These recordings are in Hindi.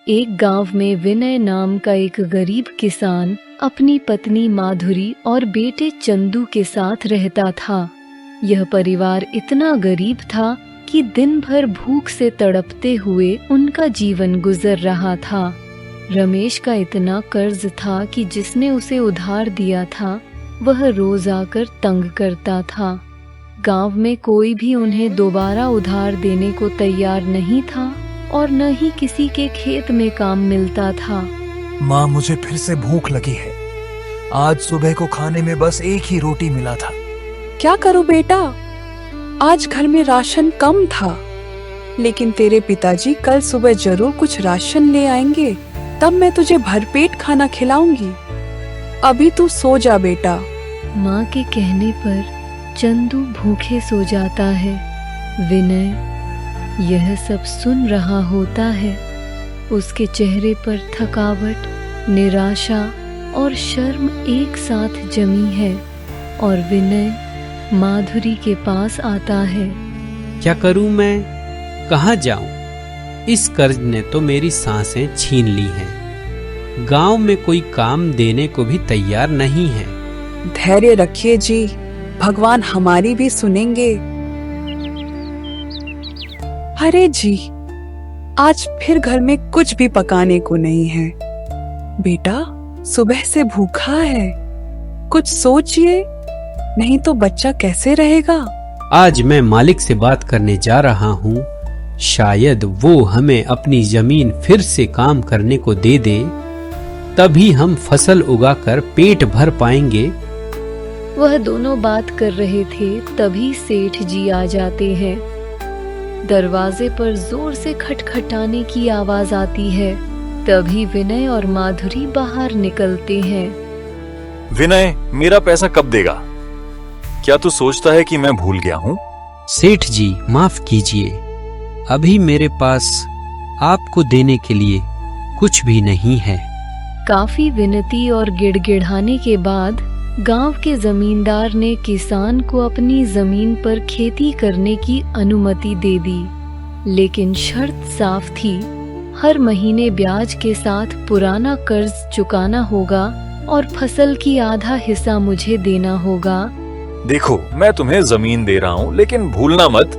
एक गांव में विनय नाम का एक गरीब किसान अपनी पत्नी माधुरी और बेटे चंदू के साथ रहता था। यह परिवार इतना गरीब था कि दिन भर भूख से तड़पते हुए उनका जीवन गुजर रहा था। रमेश का इतना कर्ज था कि जिसने उसे उधार दिया था वह रोज आकर तंग करता था। गांव में कोई भी उन्हें दोबारा उधार देने को तैयार नहीं था और न ही किसी के खेत में काम मिलता था। माँ, मुझे फिर से भूख लगी है। आज सुबह को खाने में बस एक ही रोटी मिला था। क्या करूं बेटा, आज घर में राशन कम था, लेकिन तेरे पिताजी कल सुबह जरूर कुछ राशन ले आएंगे, तब मैं तुझे भरपेट खाना खिलाऊंगी। अभी तू सो जा बेटा। माँ के कहने पर चंदू भूखे सो जाता है। विनय यह सब सुन रहा होता है। उसके चेहरे पर थकावट, निराशा और शर्म एक साथ जमी है और विनय माधुरी के पास आता है। क्या करूं मैं, कहाँ जाऊं? इस कर्ज ने तो मेरी सांसें छीन ली हैं। गांव में कोई काम देने को भी तैयार नहीं है। धैर्य रखिए जी, भगवान हमारी भी सुनेंगे। अरे जी, आज फिर घर में कुछ भी पकाने को नहीं है। बेटा सुबह से भूखा है, कुछ सोचिए, नहीं तो बच्चा कैसे रहेगा। आज मैं मालिक से बात करने जा रहा हूँ। शायद वो हमें अपनी जमीन फिर से काम करने को दे दे, तभी हम फसल उगाकर पेट भर पाएंगे। वह दोनों बात कर रहे थे, तभी सेठ जी आ जाते हैं। दरवाजे पर जोर से खटखटाने की आवाज आती है। तभी विनय और माधुरी बाहर निकलते हैं। विनय, मेरा पैसा कब देगा? क्या तू सोचता है कि मैं भूल गया हूँ? सेठ जी माफ कीजिए, अभी मेरे पास आपको देने के लिए कुछ भी नहीं है। काफी विनती और गिड़गिड़ाने के बाद गांव के जमींदार ने किसान को अपनी जमीन पर खेती करने की अनुमति दे दी, लेकिन शर्त साफ थी, हर महीने ब्याज के साथ पुराना कर्ज चुकाना होगा और फसल की आधा हिस्सा मुझे देना होगा। देखो, मैं तुम्हें जमीन दे रहा हूँ, लेकिन भूलना मत,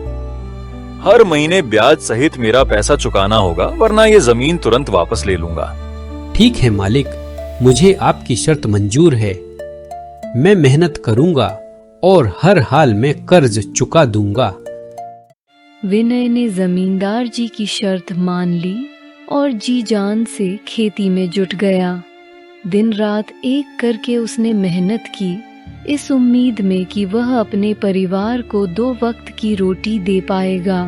हर महीने ब्याज सहित मेरा पैसा चुकाना होगा, वरना ये जमीन तुरंत वापस ले लूंगा। ठीक है मालिक, मुझे आपकी शर्त मंजूर है। मैं मेहनत करूंगा और हर हाल में कर्ज चुका दूंगा। विनय ने जमींदार जी की शर्त मान ली और जी जान से खेती में जुट गया। दिन रात एक करके उसने मेहनत की, इस उम्मीद में कि वह अपने परिवार को 2 वक्त की रोटी दे पाएगा।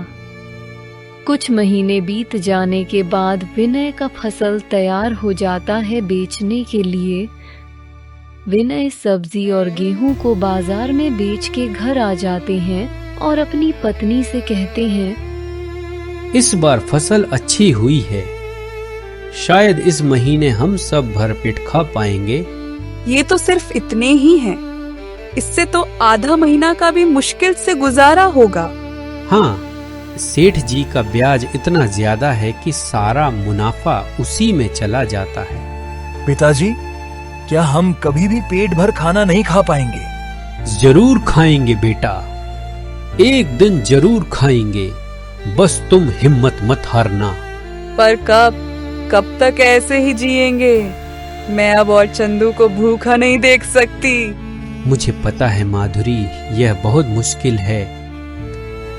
कुछ महीने बीत जाने के बाद विनय का फसल तैयार हो जाता है बेचने के लिए। विनय सब्जी और गेहूं को बाजार में बेच के घर आ जाते हैं और अपनी पत्नी से कहते हैं, इस बार फसल अच्छी हुई है, शायद इस महीने हम सब भरपेट खा पाएंगे। ये तो सिर्फ इतने ही हैं, इससे तो आधा महीना का भी मुश्किल से गुजारा होगा। हाँ, सेठ जी का ब्याज इतना ज्यादा है कि सारा मुनाफा उसी में चला जाता है। पिताजी, क्या हम कभी भी पेट भर खाना नहीं खा पाएंगे? जरूर खाएंगे बेटा, एक दिन जरूर खाएंगे, बस तुम हिम्मत मत हारना। पर कब तक ऐसे ही जिएंगे? मैं अब और चंदू को भूखा नहीं देख सकती। मुझे पता है माधुरी, यह बहुत मुश्किल है,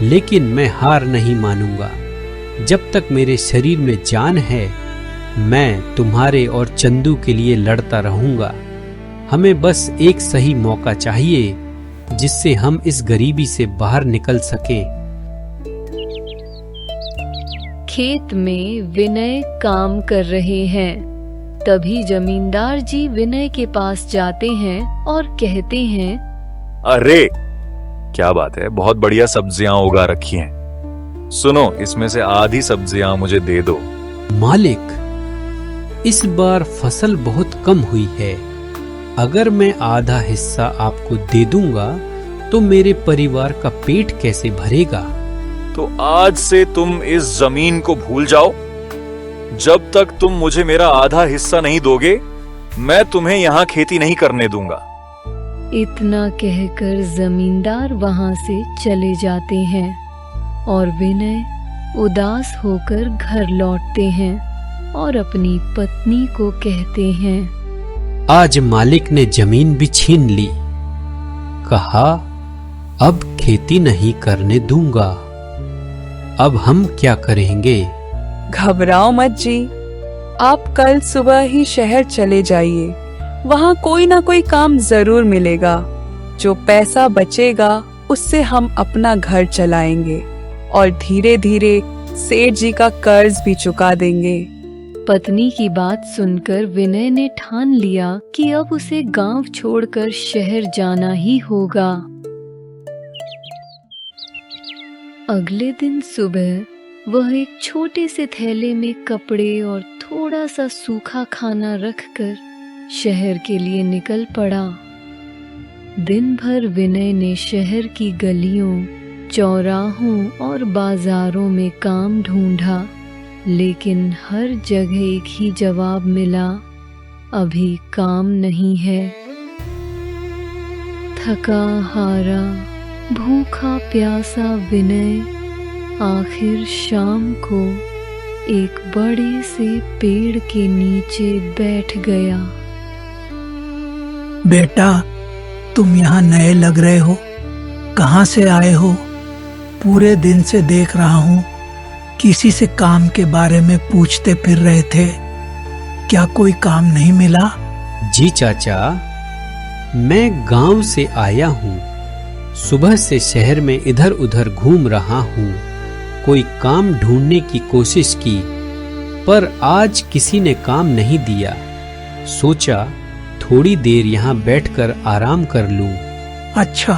लेकिन मैं हार नहीं मानूंगा। जब तक मेरे शरीर में जान है, मैं तुम्हारे और चंदू के लिए लड़ता रहूंगा। हमें बस एक सही मौका चाहिए, जिससे हम इस गरीबी से बाहर निकल सकें। खेत में विनय काम कर रहे हैं। तभी जमींदार जी विनय के पास जाते हैं और कहते हैं, अरे क्या बात है, बहुत बढ़िया सब्जियां उगा रखी हैं। सुनो, इसमें से आधी सब्जियां मुझे दे दो। मालिक, इस बार फसल बहुत कम हुई है। अगर मैं आधा हिस्सा आपको दे दूंगा तो मेरे परिवार का पेट कैसे भरेगा? तो आज से तुम इस जमीन को भूल जाओ जब तक तुम मुझे मेरा आधा हिस्सा नहीं दोगे, मैं तुम्हें यहाँ खेती नहीं करने दूंगा। इतना कहकर जमींदार वहां से चले जाते हैं और विनय उदास होकर घर लौटते हैं और अपनी पत्नी को कहते हैं, आज मालिक ने जमीन भी छीन ली। कहा अब खेती नहीं करने दूंगा। अब हम क्या करेंगे? घबराओ मत जी, आप कल सुबह ही शहर चले जाइए। वहाँ कोई ना कोई काम जरूर मिलेगा। जो पैसा बचेगा उससे हम अपना घर चलाएंगे और धीरे धीरे सेठ जी का कर्ज भी चुका देंगे। पत्नी की बात सुनकर विनय ने ठान लिया कि अब उसे गांव छोड़कर शहर जाना ही होगा। अगले दिन सुबह वह एक छोटे से थैले में कपड़े और थोड़ा सा सूखा खाना रखकर शहर के लिए निकल पड़ा। दिन भर विनय ने शहर की गलियों, चौराहों और बाजारों में काम ढूंढा, लेकिन हर जगह एक ही जवाब मिला, अभी काम नहीं है। थका हारा, भूखा प्यासा विनय आखिर शाम को एक बड़े से पेड़ के नीचे बैठ गया। बेटा, तुम यहाँ नए लग रहे हो, कहाँ से आए हो? पूरे दिन से देख रहा हूँ किसी से काम के बारे में पूछते फिर रहे थे। क्या कोई काम नहीं मिला? जी चाचा, मैं गांव से आया हूँ। सुबह से शहर में इधर उधर घूम रहा हूँ। कोई काम ढूंढने की कोशिश की, पर आज किसी ने काम नहीं दिया। सोचा थोड़ी देर यहाँ बैठकर आराम कर लूं। अच्छा,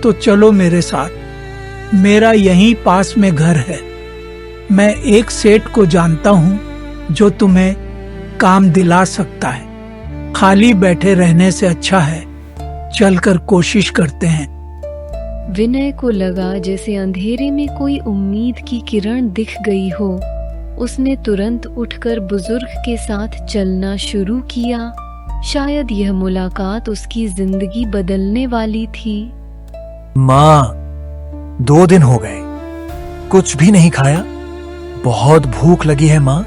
तो चलो मेरे साथ। मेरा यहीं पास में घर है। मैं एक सेठ को जानता हूँ जो तुम्हें काम दिला सकता है। खाली बैठे रहने से अच्छा है, चलकर कोशिश करते हैं। विनय को लगा जैसे अंधेरे में कोई उम्मीद की किरण दिख गई हो। उसने तुरंत उठकर बुजुर्ग के साथ चलना शुरू किया। शायद यह मुलाकात उसकी जिंदगी बदलने वाली थी। माँ, 2 दिन हो गए, कुछ भी नहीं खाया। बहुत भूख लगी है माँ,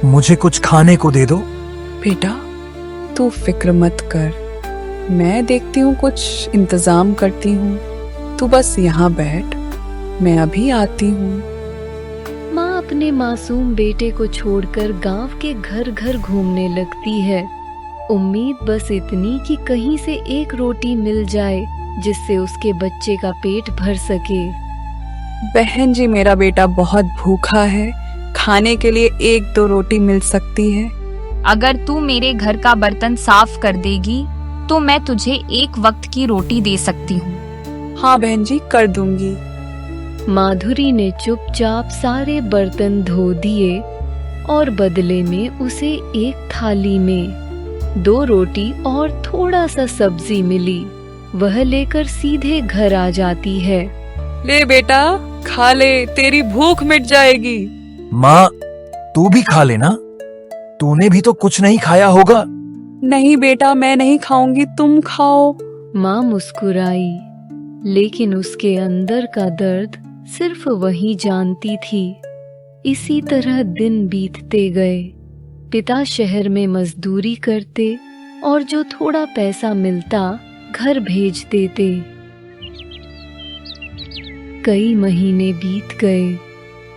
मुझे कुछ खाने को दे दो। बेटा, तू फिक्र मत कर, मैं देखती हूँ, कुछ इंतजाम करती हूँ। तू बस यहाँ बैठ, मैं अभी आती हूँ। माँ अपने मासूम बेटे को छोड़कर गांव के घर घर घूमने लगती है। उम्मीद बस इतनी कि कहीं से एक रोटी मिल जाए जिससे उसके बच्चे का पेट भर सके। बहन जी, मेरा बेटा बहुत भूखा है, खाने के लिए 1-2 रोटी मिल सकती है। अगर तू मेरे घर का बर्तन साफ कर देगी तो मैं तुझे एक वक्त की रोटी दे सकती हूँ। हाँ बहन जी, कर दूंगी। माधुरी ने चुपचाप सारे बर्तन धो दिए और बदले में उसे एक थाली में 2 रोटी और थोड़ा सा सब्जी मिली। वह लेकर सीधे घर आ जाती है। ले बेटा, खा ले, तेरी भूख मिट जाएगी। माँ, तू भी खा लेना, तूने भी तो कुछ नहीं खाया होगा। नहीं बेटा, मैं नहीं खाऊंगी, तुम खाओ। माँ मुस्कुराई, लेकिन उसके अंदर का दर्द सिर्फ वही जानती थी। इसी तरह दिन बीतते गए। पिता शहर में मजदूरी करते और जो थोड़ा पैसा मिलता घर भेज देते। कई महीने बीत गए।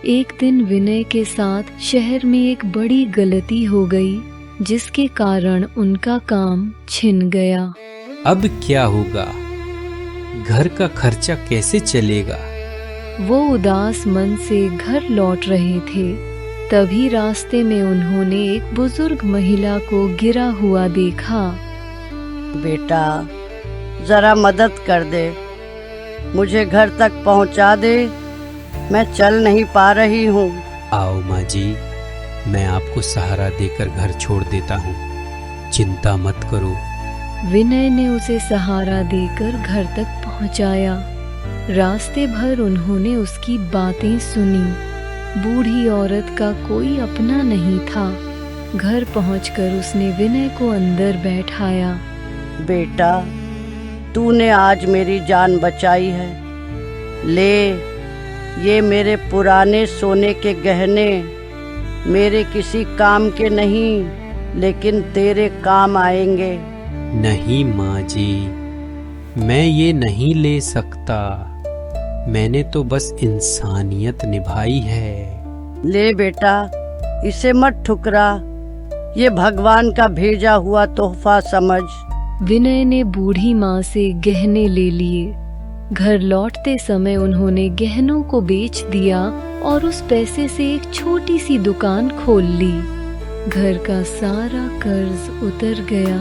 एक दिन विनय के साथ शहर में एक बड़ी गलती हो गई, जिसके कारण उनका काम छिन गया। अब क्या होगा? घर का खर्चा कैसे चलेगा? वो उदास मन से घर लौट रहे थे, तभी रास्ते में उन्होंने एक बुजुर्ग महिला को गिरा हुआ देखा। बेटा, जरा मदद कर दे, मुझे घर तक पहुंचा दे, मैं चल नहीं पा रही हूँ। आओ माँ जी, मैं आपको सहारा देकर घर छोड़ देता हूँ, चिंता मत करो। विनय ने उसे सहारा देकर घर तक पहुंचाया। रास्ते भर उन्होंने उसकी बातें सुनी, बूढ़ी औरत का कोई अपना नहीं था। घर पहुंचकर उसने विनय को अंदर बैठाया। बेटा, तूने आज मेरी जान बचाई है। ले, ये मेरे पुराने सोने के गहने मेरे किसी काम के नहीं, लेकिन तेरे काम आएंगे। नहीं माँ जी, मैं ये नहीं ले सकता। मैंने तो बस इंसानियत निभाई है। ले बेटा, इसे मत ठुकरा। ये भगवान का भेजा हुआ तोहफा समझ। विनय ने बूढ़ी माँ से गहने ले लिए। घर लौटते समय उन्होंने गहनों को बेच दिया और उस पैसे से एक छोटी सी दुकान खोल ली। घर का सारा कर्ज उतर गया,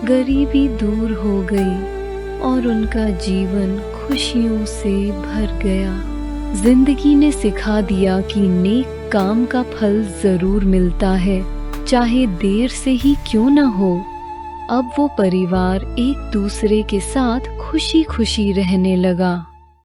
गरीबी दूर हो गई और उनका जीवन खुशियों से भर गया। जिंदगी ने सिखा दिया कि नेक काम का फल जरूर मिलता है, चाहे देर से ही क्यों न हो। अब वो परिवार एक दूसरे के साथ खुशी खुशी रहने लगा।